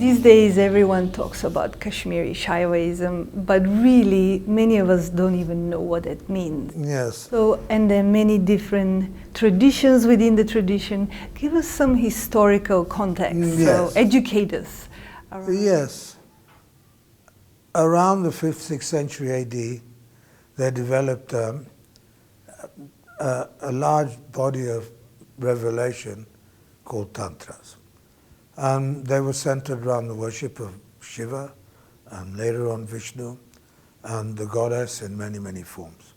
These days everyone talks about Kashmiri Shaivism, but really many of us don't even know what it means. Yes. So, and there are many different traditions within the tradition. Give us some historical context, Yes. so educate us. Yes. Around the 5th, 6th century AD, they developed a large body of revelation called Tantras. And they were centered around the worship of Shiva and later on Vishnu and the goddess in many, many forms.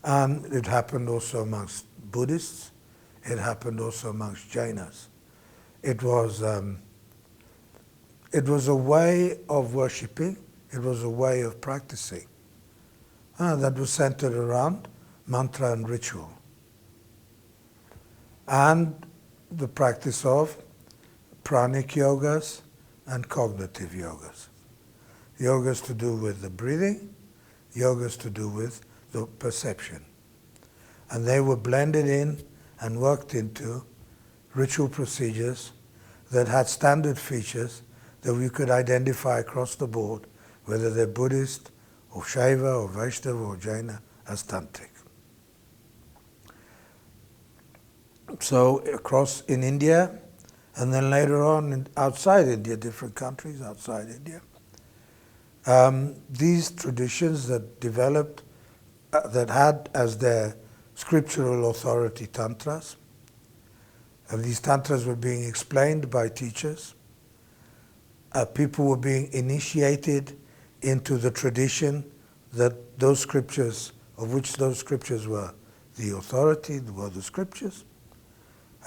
And it happened also amongst Buddhists. It happened also amongst Jainas. It was a way of worshipping. It was a way of practicing that was centered around mantra and ritual. And the practice of pranic yogas and cognitive yogas. Yogas to do with the breathing, yogas to do with the perception. And they were blended in and worked into ritual procedures that had standard features that we could identify across the board, whether they're Buddhist or Shaiva or Vaishnava or Jaina, as Tantric. So across in India, and then later on outside India, different countries outside India, these traditions that developed, that had as their scriptural authority tantras, and these tantras were being explained by teachers. People were being initiated into the tradition that those scriptures, of which those scriptures were the authority, were the scriptures.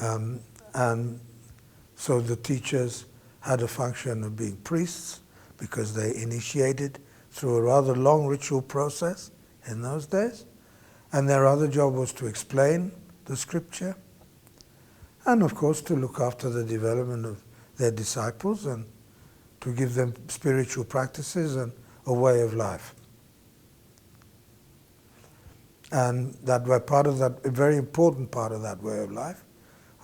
And so the teachers had a function of being priests because they initiated through a rather long ritual process in those days. And their other job was to explain the scripture and, of course, to look after the development of their disciples and to give them spiritual practices and a way of life. And that way, part of that, a very important part of that way of life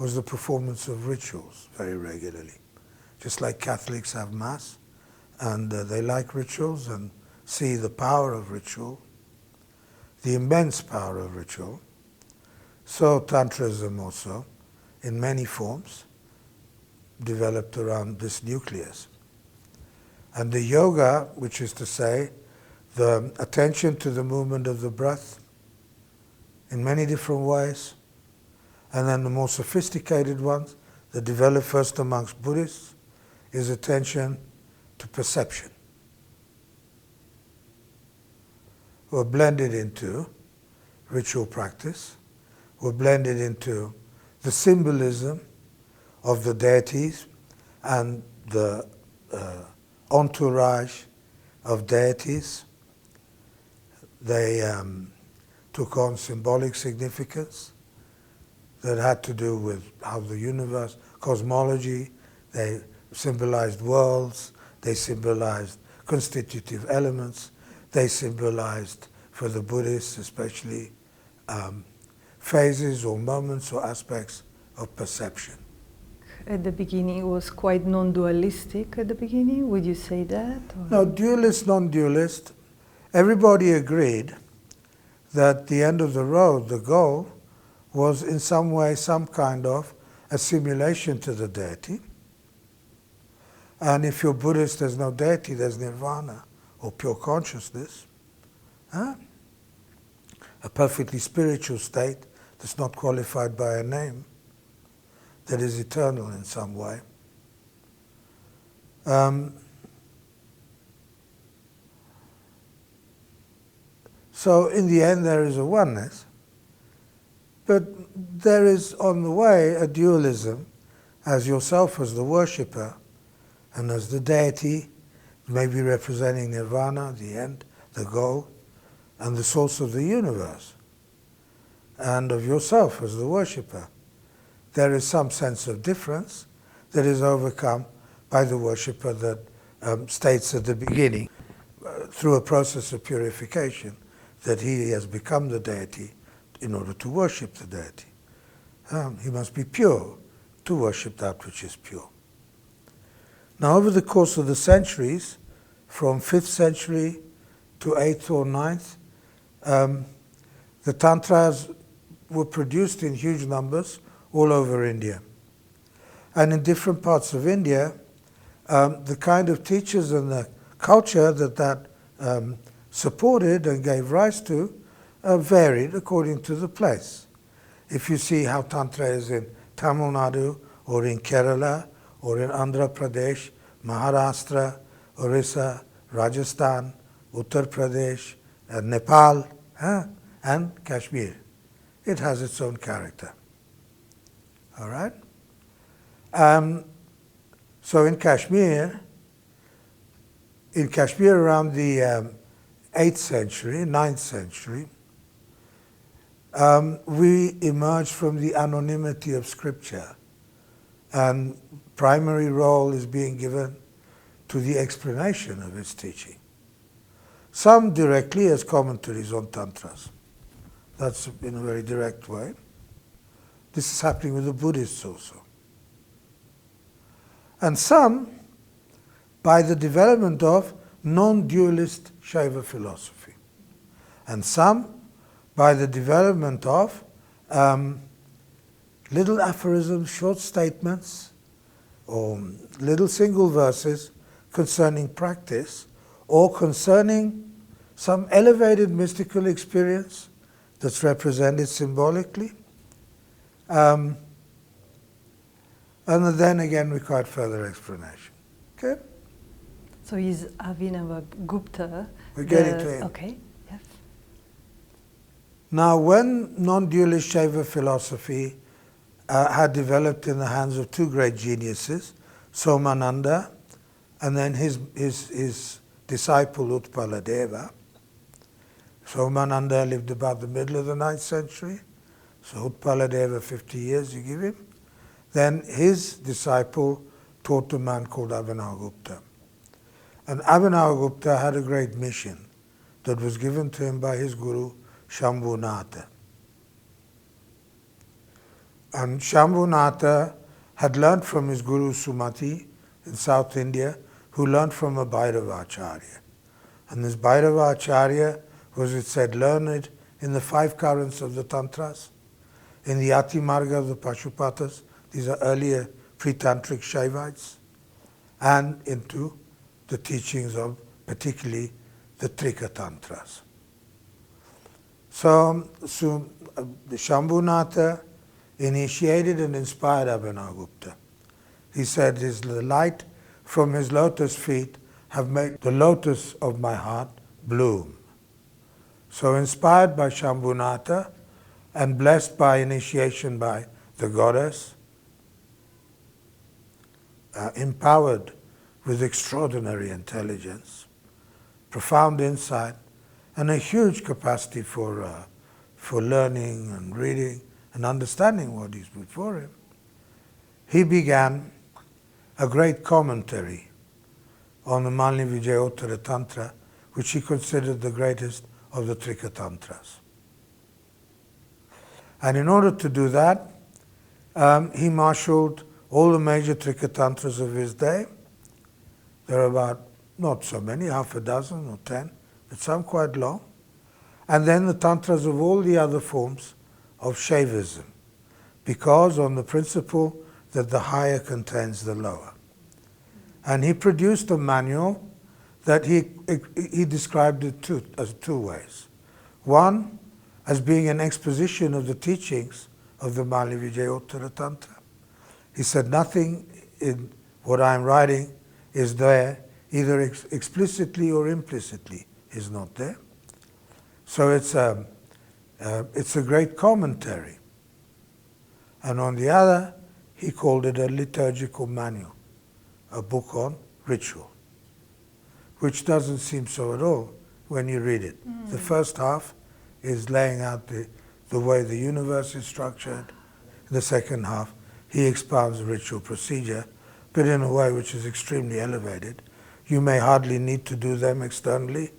was the performance of rituals very regularly. Just like Catholics have Mass, and they like rituals and see the power of ritual, the immense power of ritual. So Tantrism also, in many forms, developed around this nucleus. And the yoga, which is to say, the attention to the movement of the breath in many different ways, and then the more sophisticated ones that develop first amongst Buddhists is attention to perception. Were blended into ritual practice, were blended into the symbolism of the deities and the entourage of deities. They took on symbolic significance that had to do with how the universe, cosmology, they symbolized worlds, they symbolized constitutive elements, they symbolized, for the Buddhists especially, phases or moments or aspects of perception. At the beginning it was quite non-dualistic at the beginning, would you say that? Or? No, dualist, non-dualist, everybody agreed that the end of the road, the goal, was in some way some kind of assimilation to the deity. And if you're Buddhist, there's no deity, there's nirvana, or pure consciousness. A perfectly spiritual state that's not qualified by a name, that is eternal in some way. So in the end there is a oneness, but there is on the way a dualism, as yourself as the worshipper and as the deity, maybe representing nirvana, the end, the goal, and the source of the universe, and of yourself as the worshipper. There is some sense of difference that is overcome by the worshipper that states at the beginning, through a process of purification, that he has become the deity in order to worship the deity. He must be pure to worship that which is pure. Now, over the course of the centuries, from 5th century to 8th or 9th, the Tantras were produced in huge numbers all over India. And in different parts of India, the kind of teachers and the culture that supported and gave rise to varied according to the place. If you see how Tantra is in Tamil Nadu, or in Kerala, or in Andhra Pradesh, Maharashtra, Orissa, Rajasthan, Uttar Pradesh, Nepal, and Kashmir. It has its own character. All right? So in Kashmir around the 8th century, 9th century, we emerged from the anonymity of scripture, and primary role is being given to the explanation of its teaching. Some directly as commentaries on Tantras. That's in a very direct way. This is happening with the Buddhists also. And some by the development of non-dualist Shaiva philosophy. And some by the development of little aphorisms, short statements, or little single verses concerning practice, or concerning some elevated mystical experience that's represented symbolically, and then again required further explanation. Okay? So is Abhinavagupta... We're getting to him. Okay, yes. Now, when non-dualist Shaiva philosophy had developed in the hands of two great geniuses, Somananda and then his disciple Utpaladeva. Somananda lived about the middle of the 9th century, so Utpaladeva 50 years you give him. Then his disciple taught a man called Abhinavagupta. And Abhinavagupta had a great mission that was given to him by his guru Shambhunatha. And Shambhunatha had learned from his guru Sumati in South India, who learned from a Bhairavacharya. And this Bhairavacharya was, it said, learned in the 5 currents of the Tantras, in the Ati Marga of the Pashupatas, these are earlier pre-Tantric Shaivites, and into the teachings of particularly the Trika Tantras. So the Shambhunatha initiated and inspired Abhinavagupta. He said, the light from his lotus feet have made the lotus of my heart bloom. So inspired by Shambhunatha and blessed by initiation by the goddess, empowered with extraordinary intelligence, profound insight, and a huge capacity for learning and reading and understanding what is before him, he began a great commentary on the Mani Vijayottara Tantra, which he considered the greatest of the Trika Tantras. And in order to do that, he marshaled all the major Trika Tantras of his day. There are about, not so many, half a dozen or 10, but some quite long. And then the Tantras of all the other forms of Shaivism, because on the principle that the higher contains the lower. And he produced a manual that he described it as two ways. One, as being an exposition of the teachings of the Mani Vijayottara Tantra. He said nothing in what I'm writing is there, either explicitly or implicitly is not there. So it's a great commentary. And on the other, he called it a liturgical manual, a book on ritual, which doesn't seem so at all when you read it. The first half is laying out the way the universe is structured. In the second half, he expounds the ritual procedure, but in a way which is extremely elevated. You may hardly need to do them externally,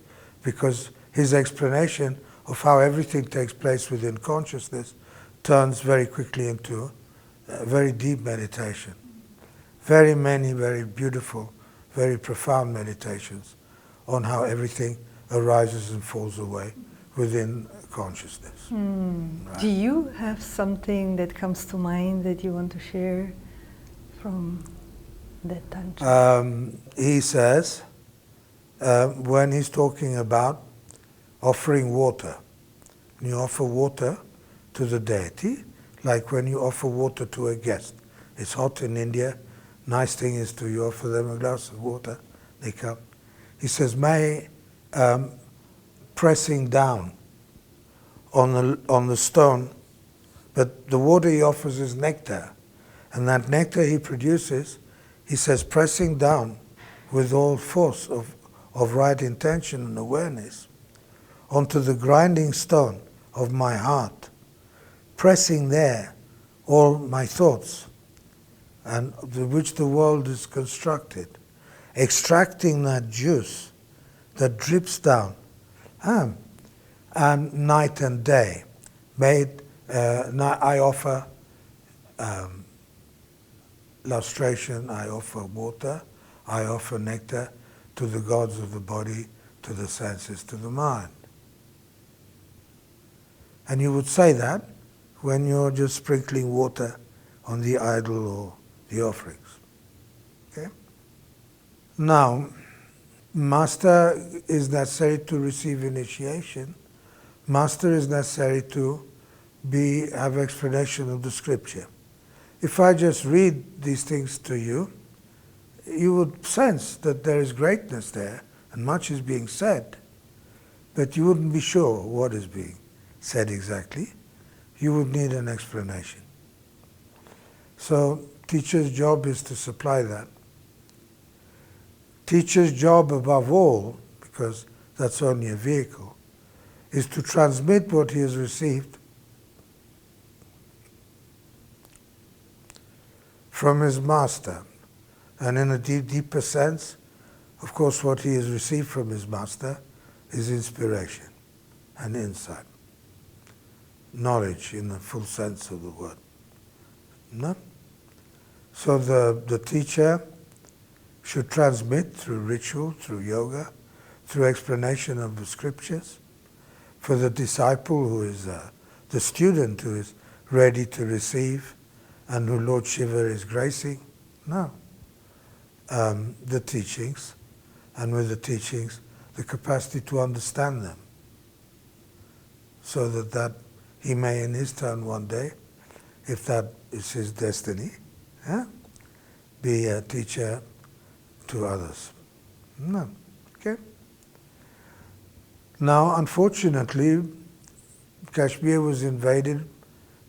because his explanation of how everything takes place within consciousness turns very quickly into a very deep meditation. Very many, very beautiful very profound meditations on how everything arises and falls away within consciousness. Right. Do you have something that comes to mind that you want to share from that Tantra? He says, when he's talking about offering water, you offer water to the deity, like when you offer water to a guest. It's hot in India. Nice thing is to you offer them a glass of water. They come. He says, may pressing down on the stone, but the water he offers is nectar, and that nectar he produces, he says, pressing down with all force of right intention and awareness onto the grinding stone of my heart, pressing there all my thoughts, and which the world is constructed, extracting that juice that drips down, and night and day, I offer lustration, I offer water, I offer nectar to the gods of the body, to the senses, to the mind. And you would say that when you're just sprinkling water on the idol or the offerings. Okay? Now, master is necessary to receive initiation. Master is necessary to have explanation of the scripture. If I just read these things to you, you would sense that there is greatness there and much is being said, but you wouldn't be sure what is being said exactly. You would need an explanation. So teacher's job is to supply that. Teacher's job above all, because that's only a vehicle, is to transmit what he has received from his master. And in a deeper sense, of course, what he has received from his master is inspiration and insight. Knowledge in the full sense of the word. No? So the teacher should transmit through ritual, through yoga, through explanation of the scriptures. For the disciple who is the student who is ready to receive and who Lord Shiva is gracing, no. The teachings, and with the teachings, the capacity to understand them, so that he may in his turn one day, if that is his destiny, be a teacher to others. No. Okay? Now, unfortunately, Kashmir was invaded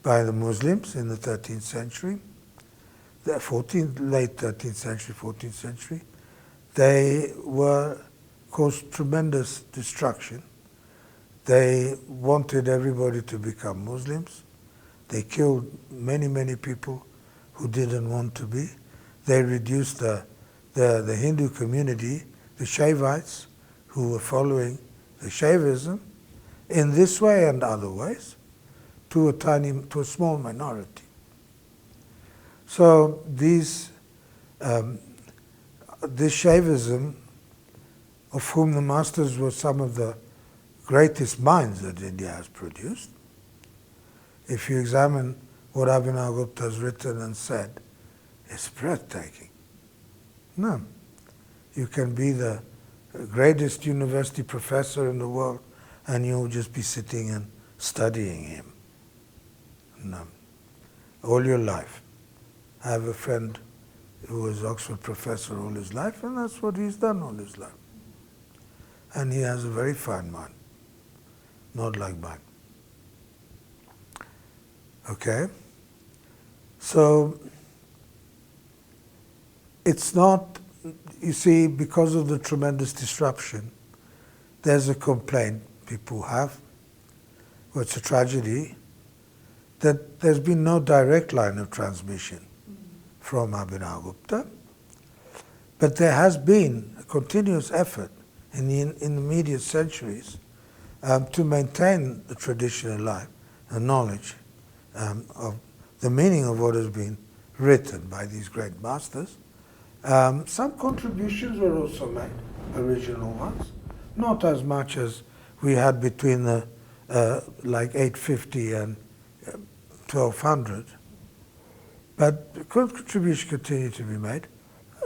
by the Muslims in the 13th century, the late 13th century, 14th century. They caused tremendous destruction. They wanted everybody to become Muslims. They killed many, many people who didn't want to be. They reduced the Hindu community, the Shaivites, who were following the Shaivism, in this way and other ways, to a small minority. So this Shaivism, of whom the masters were some of the greatest minds that India has produced, if you examine what Abhinavagupta has written and said, it's breathtaking. No. You can be the greatest university professor in the world and you'll just be sitting and studying him. No. All your life. I have a friend who was Oxford professor all his life, and that's what he's done all his life. And he has a very fine mind, not like mine. Okay? So, it's not, you see, because of the tremendous disruption, there's a complaint people have, well, it's a tragedy, that there's been no direct line of transmission from Abhinavagupta, but there has been a continuous effort in the immediate centuries to maintain the tradition alive, the knowledge of the meaning of what has been written by these great masters, Some contributions were also made, original ones, not as much as we had between the like 850 and 1200, but contributions continued to be made,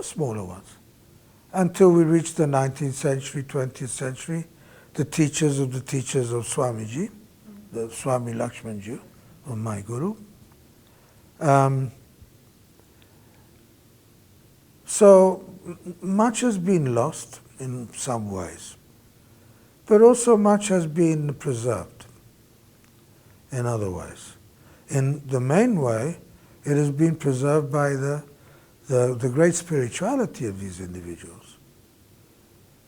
smaller ones, until we reached the 19th century, 20th century, the teachers of Swamiji, the Swami Lakshmanji, or my guru. So much has been lost in some ways, but also much has been preserved in other ways. In the main way, it has been preserved by the great spirituality of these individuals.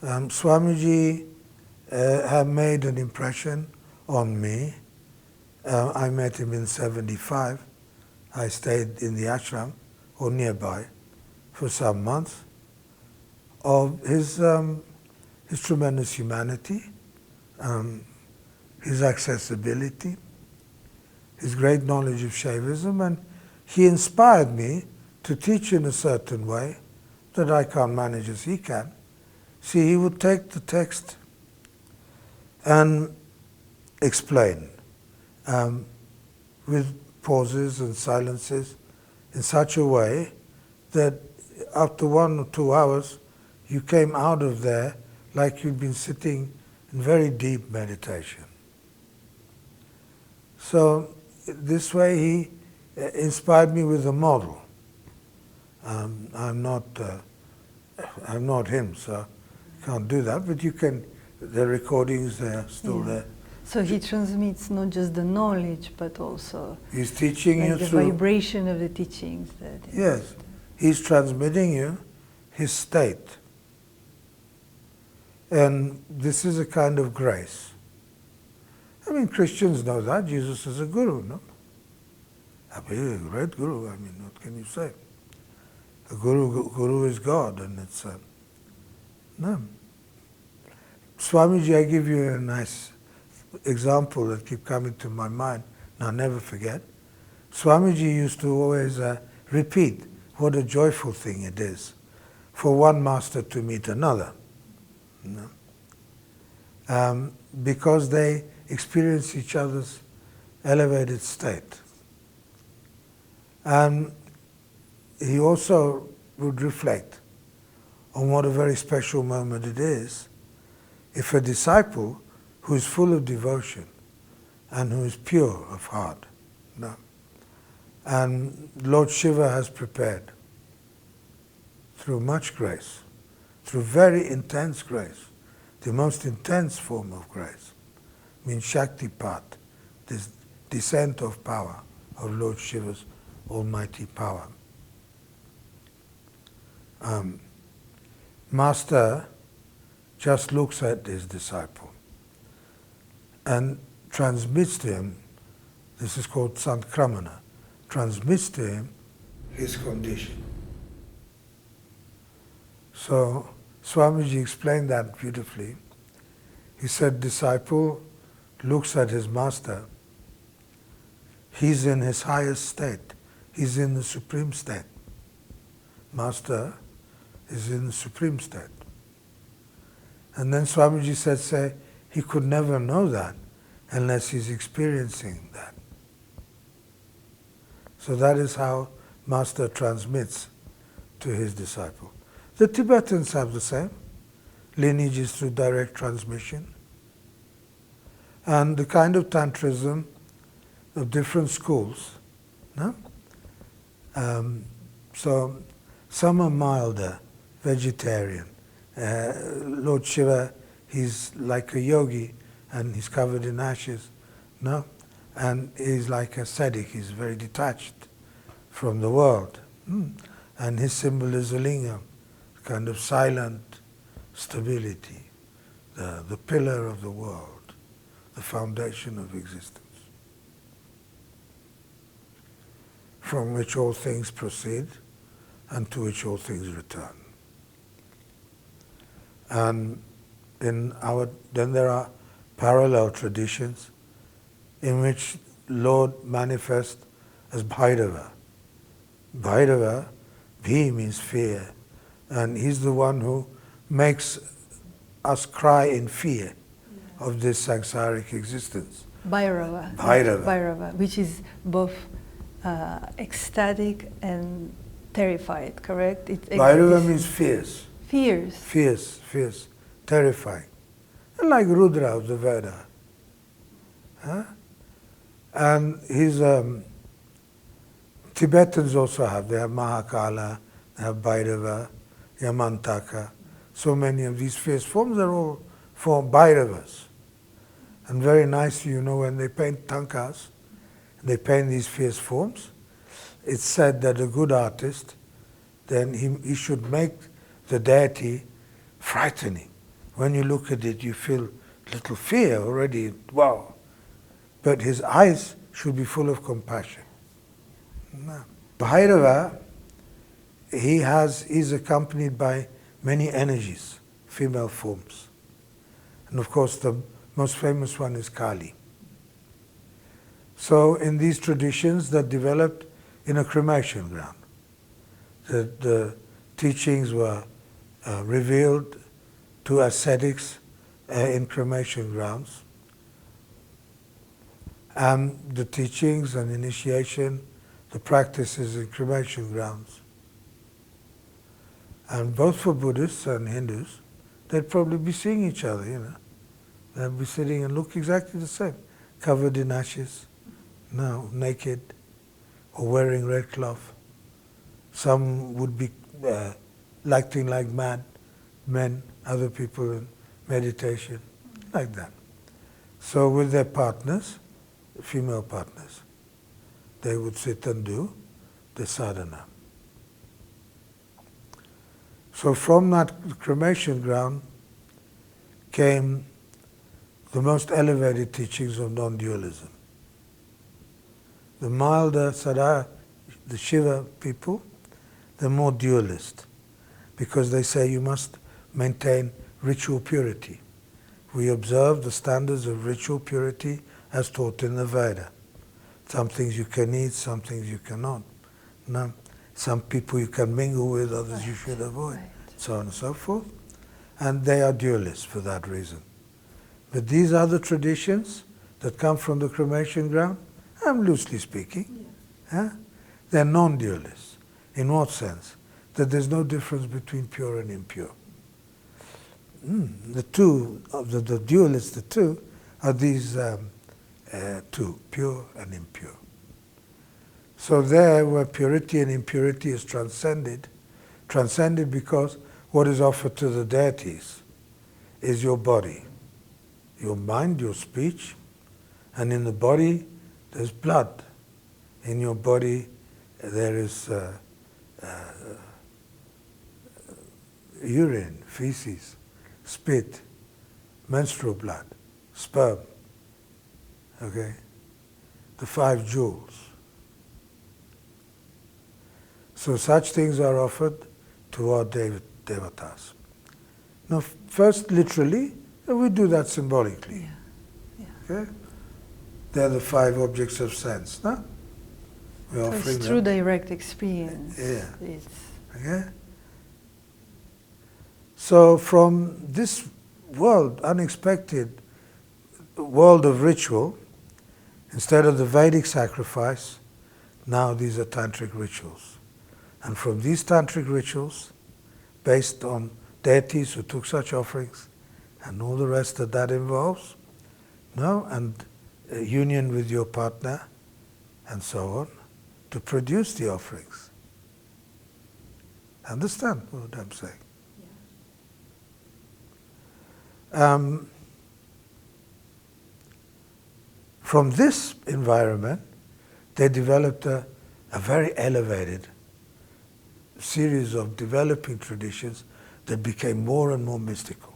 Swamiji have made an impression on me. I met him in '75. I stayed in the ashram or nearby for some months. Of his tremendous humanity, his accessibility, his great knowledge of Shaivism, and he inspired me to teach in a certain way that I can't manage as he can. See, he would take the text and explain with pauses and silences in such a way that after 1 or 2 hours you came out of there like you'd been sitting in very deep meditation. So this way he inspired me with a model. I'm not him, so I can't do that, but you can, the recordings, they're still there. So he transmits not just the knowledge, but also He's teaching you the through vibration of the teachings. Yes, he's transmitting you his state. And this is a kind of grace. I mean, Christians know that. Jesus is a guru, no? A great guru, I mean, what can you say? A guru is God, and it's no. Swamiji, I give you a nice example that keep coming to my mind, and I'll never forget. Swamiji used to always repeat what a joyful thing it is for one master to meet another. You know? Because they experience each other's elevated state. And he also would reflect on what a very special moment it is if a disciple who is full of devotion and who is pure of heart, no? And Lord Shiva has prepared through much grace, through very intense grace, the most intense form of grace, means Shaktipat, this descent of power of Lord Shiva's almighty power. Master just looks at his disciple and transmits to him, this is called Sankramana, transmits to him his condition. So Swamiji explained that beautifully. He said, disciple looks at his master, he's in his highest state, he's in the supreme state. Master is in the supreme state. And then Swamiji said, say, he could never know that unless he's experiencing that. So that is how Master transmits to his disciple. The Tibetans have the same, lineages through direct transmission. And the kind of Tantrism of different schools, no? So some are milder, vegetarian. Lord Shiva, he's like a yogi and he's covered in ashes, no? And he's like a ascetic, he's very detached from the world. And his symbol is a lingam, kind of silent stability, the pillar of the world, the foundation of existence, from which all things proceed and to which all things return. And then there are parallel traditions in which Lord manifests as Bhairava. Bhairava, Bhi means fear, And he's the one who makes us cry in fear of this samsaric existence. Bhairava. Bhairava. Bhairava, which is both ecstatic and terrified, correct? Bhairava means fierce. Fierce. Fierce, terrifying. Like Rudra of the Veda. Huh? And his Tibetans also have. They have Mahakala, they have Bhairava, Yamantaka. So many of these fierce forms are all form Bhairavas. And very nice, you know, when they paint tankas, they paint these fierce forms, it's said that a good artist, then he should make the deity frightening. When you look at it, you feel little fear already, wow. But his eyes should be full of compassion. No. Bhairava, he's accompanied by many energies, female forms. And of course, the most famous one is Kali. So in these traditions that developed in a cremation ground, the teachings were revealed to ascetics in cremation grounds. And the teachings and initiation, the practices in cremation grounds. And both for Buddhists and Hindus, they'd probably be seeing each other, you know. They'd be sitting and look exactly the same, covered in ashes, no, naked, or wearing red cloth. Some would be acting like mad men, other people in meditation, like that. So with their partners, female partners, they would sit and do the sadhana. So from that cremation ground came the most elevated teachings of non-dualism. The milder Sadhana, the Shiva people, they're more dualist because they say you must maintain ritual purity. We observe the standards of ritual purity as taught in the Veda. Some things you can eat, some things you cannot. No. Some people you can mingle with, others you should avoid, so on and so forth. And they are dualists for that reason. But these other traditions that come from the cremation ground, I'm loosely speaking, they're non-dualists. In what sense? That there's no difference between pure and impure. The two, the dualists, the two, are these two, pure and impure. So there where purity and impurity is transcended because what is offered to the deities is your body, your mind, your speech, and in the body there's blood. In your body there is urine, feces, spit, menstrual blood, sperm, okay? The 5 jewels. So such things are offered to our devatas. Now, first, literally, we do that symbolically. Okay? They're the 5 objects of sense, no? We're So offering it's through them. direct experience. Yeah. Okay? So from this world, unexpected world of ritual, instead of the Vedic sacrifice, now these are tantric rituals. And from these tantric rituals, based on deities who took such offerings, and all the rest that involves, and union with your partner, and so on, to produce the offerings. Understand what I'm saying? From this environment, they developed a very elevated series of developing traditions that became more and more mystical.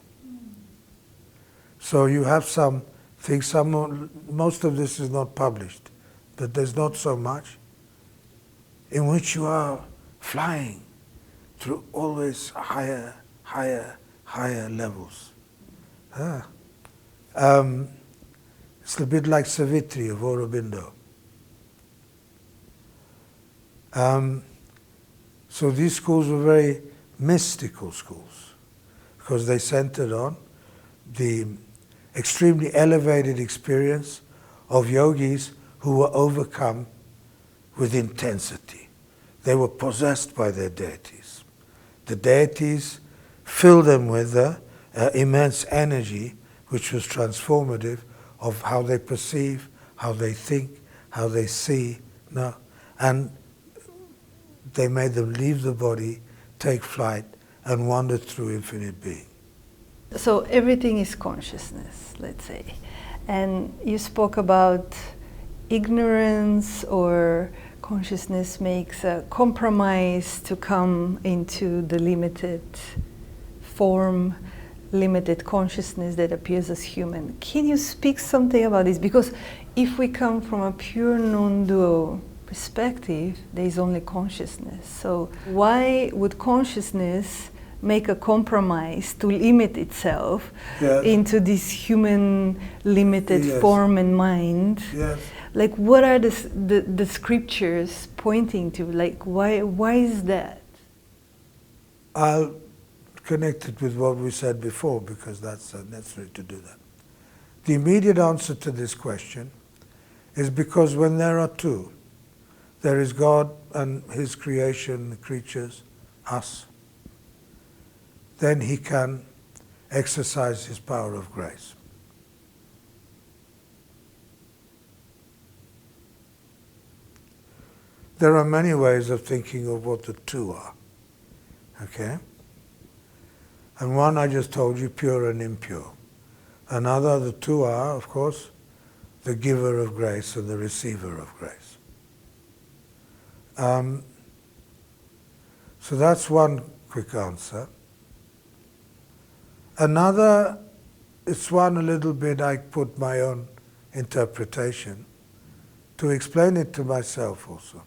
So you have some things, most of this is not published, but there's not so much, in which you are flying through always higher levels. It's a bit like Savitri of Aurobindo. So these schools were very mystical schools, because they centered on the extremely elevated experience of yogis who were overcome with intensity. They were possessed by their deities. The deities filled them with immense energy, which was transformative of how they perceive, how they think, how they see. No? And they made them leave the body, take flight, and wander through infinite being. So everything is consciousness, let's say. And you spoke about ignorance, or consciousness makes a compromise to come into the limited form, limited consciousness that appears as human. Can you speak something about this? Because if we come from a pure non-dual perspective, there is only consciousness. So why would consciousness make a compromise to limit itself into this human limited form and mind? Yes. Like, what are the scriptures pointing to? Like, why is that? I'll connect it with what we said before, because that's necessary to do that. The immediate answer to this question is because when there are two, there is God and His creation, the creatures, us, then He can exercise His power of grace. There are many ways of thinking of what the two are, okay? And one I just told you, pure and impure. Another, the two are, of course, the giver of grace and the receiver of grace. So that's one quick answer. Another, it's one a little bit I put my own interpretation to explain it to myself also.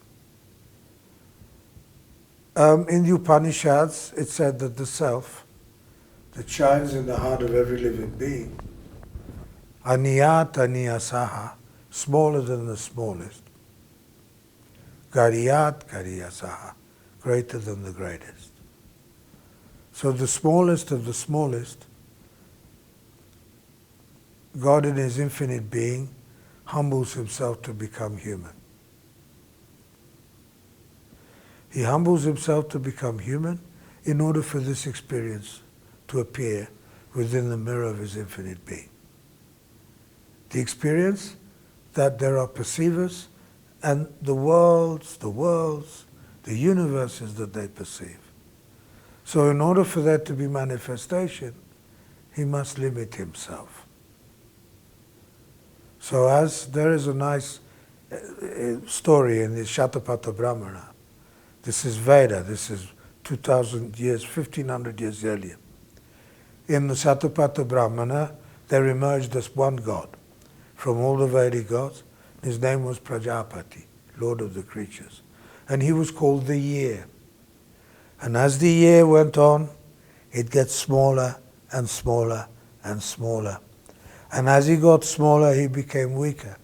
In the Upanishads, it said that the self that shines in the heart of every living being, aniyat aniyasaha, smaller than the smallest, gariyat gariyasaha, greater than the greatest. So the smallest of the smallest, God in His infinite being humbles Himself to become human. He humbles Himself to become human in order for this experience to appear within the mirror of His infinite being. The experience that there are perceivers and the worlds, the universes that they perceive. So in order for there to be manifestation, He must limit Himself. So as there is a nice story in the Shatapatha Brahmana, this is Veda, this is 2,000 years, 1,500 years earlier. In the Shatapatha Brahmana, there emerged as one God from all the Vedic gods. His name was Prajapati, Lord of the creatures. And he was called the year. And as the year went on, it gets smaller and smaller and smaller. And as he got smaller, he became weaker.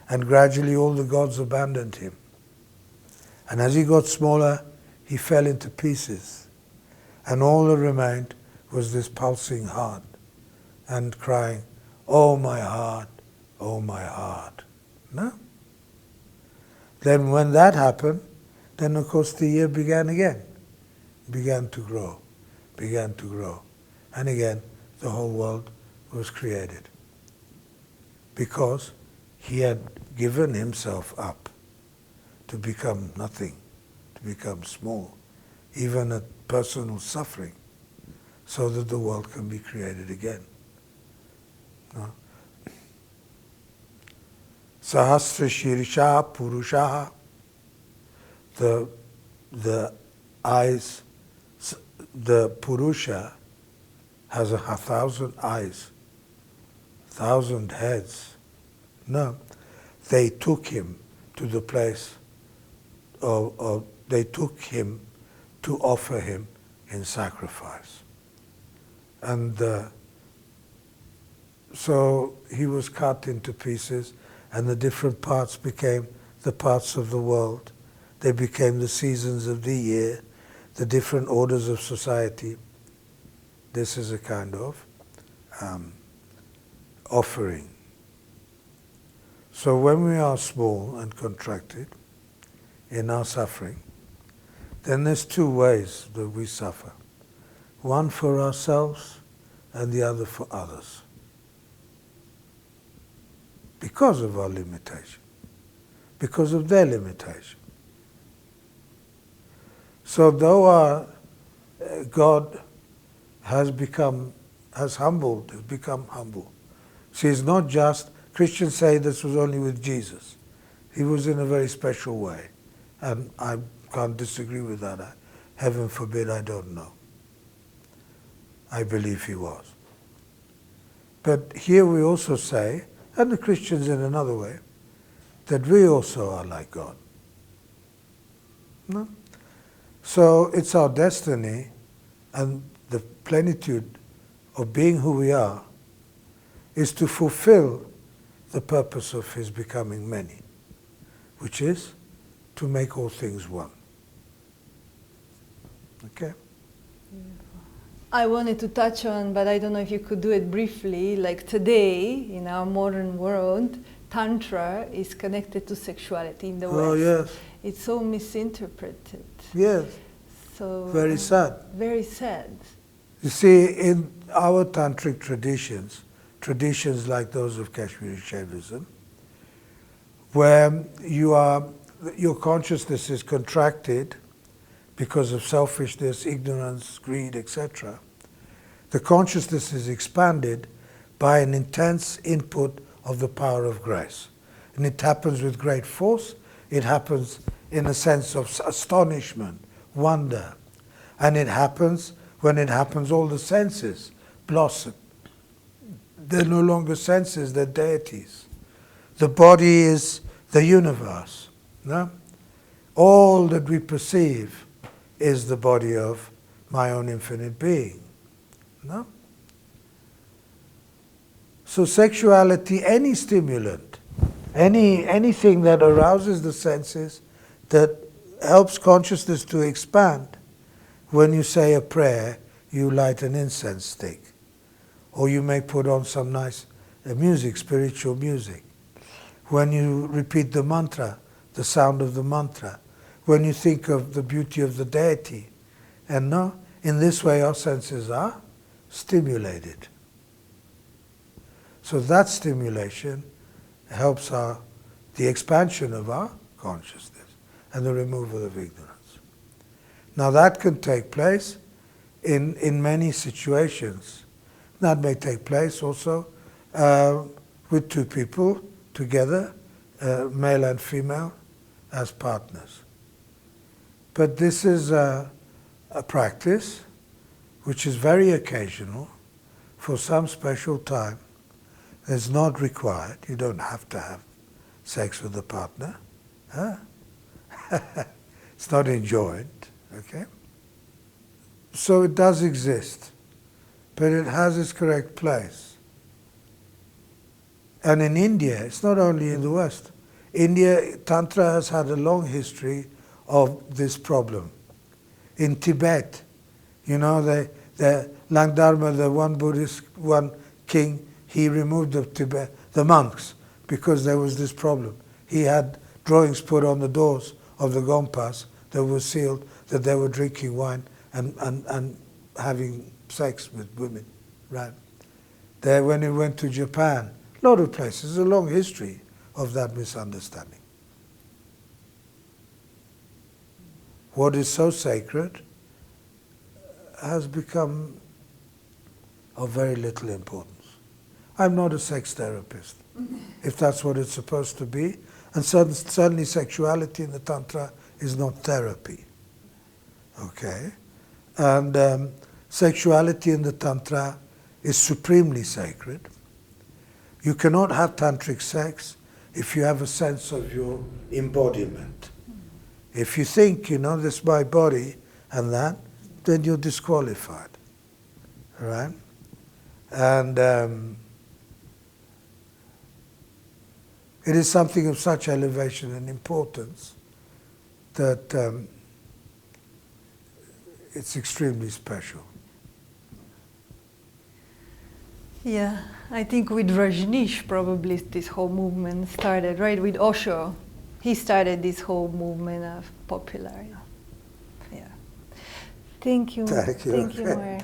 And gradually all the gods abandoned him. And as he got smaller, he fell into pieces. And all that remained was this pulsing heart and crying, "Oh my heart, oh my heart." No? Then when that happened, then of course the year began again. Began to grow, began to grow. And again, the whole world was created. Because he had given himself up to become nothing, to become small, even at personal suffering, so that the world can be created again. No? Sahasra Shirsha Purushaha, the eyes, the Purusha has 1,000 eyes, 1,000 heads. No, they took him to the place they took him to offer him in sacrifice. And so he was cut into pieces, and the different parts became the parts of the world. They became the seasons of the year. the different orders of society. This is a kind of offering. So when we are small and contracted in our suffering, then there's two ways that we suffer. One for ourselves and the other for others. Because of our limitation. Because of their limitation. So though our God has become humble. See, it's not just, Christians say this was only with Jesus. He was in a very special way. And I can't disagree with that. Heaven forbid, I don't know. I believe he was. But here we also say, and the Christians in another way, that we also are like God. No? So it's our destiny and the plenitude of being who we are is to fulfill the purpose of his becoming many, which is to make all things one. Okay? I wanted to touch on, but I don't know if you could do it briefly, like today, in our modern world, Tantra is connected to sexuality in the West. Oh, yes. It's so misinterpreted. Yes. So very sad. Very sad. You see, in our tantric traditions like those of Kashmir Shaivism, where your consciousness is contracted because of selfishness, ignorance, greed, etc., the consciousness is expanded by an intense input of the power of grace. And it happens with great force. It happens in a sense of astonishment, wonder. And it happens, when it happens, all the senses blossom. They're no longer senses, they're deities. The body is the universe. No? All that we perceive is the body of my own infinite being. No? So sexuality, any stimulant, anything that arouses the senses, that helps consciousness to expand. When you say a prayer, you light an incense stick. Or you may put on some nice music, spiritual music. When you repeat the mantra, the sound of the mantra. When you think of the beauty of the deity. And no, in this way our senses are stimulated. So that stimulation helps the expansion of our consciousness and the removal of ignorance. Now that can take place in many situations. That may take place also with two people together, male and female, as partners. But this is a practice which is very occasional for some special time. It's not required. You don't have to have sex with a partner. Huh? It's not enjoined. Okay? So it does exist, but it has its correct place. And in India, it's not only in the West. India, Tantra has had a long history of this problem. In Tibet, you know, the Langdharma, the one king, he removed the monks because there was this problem. He had drawings put on the doors of the gompas that were sealed that they were drinking wine and having sex with women, right? When he went to Japan, a lot of places, a long history of that misunderstanding. What is so sacred has become of very little importance. I'm not a sex therapist, if that's what it's supposed to be. And certainly sexuality in the Tantra is not therapy. Okay? And sexuality in the Tantra is supremely sacred. You cannot have tantric sex if you have a sense of your embodiment. If you think, you know, this is my body and that, then you're disqualified. All right? And it is something of such elevation and importance that it's extremely special. Yeah, I think with Rajneesh probably this whole movement started, right? With Osho, he started this whole movement of popularity. Yeah. Thank you. Thank you. Thank you, Mark.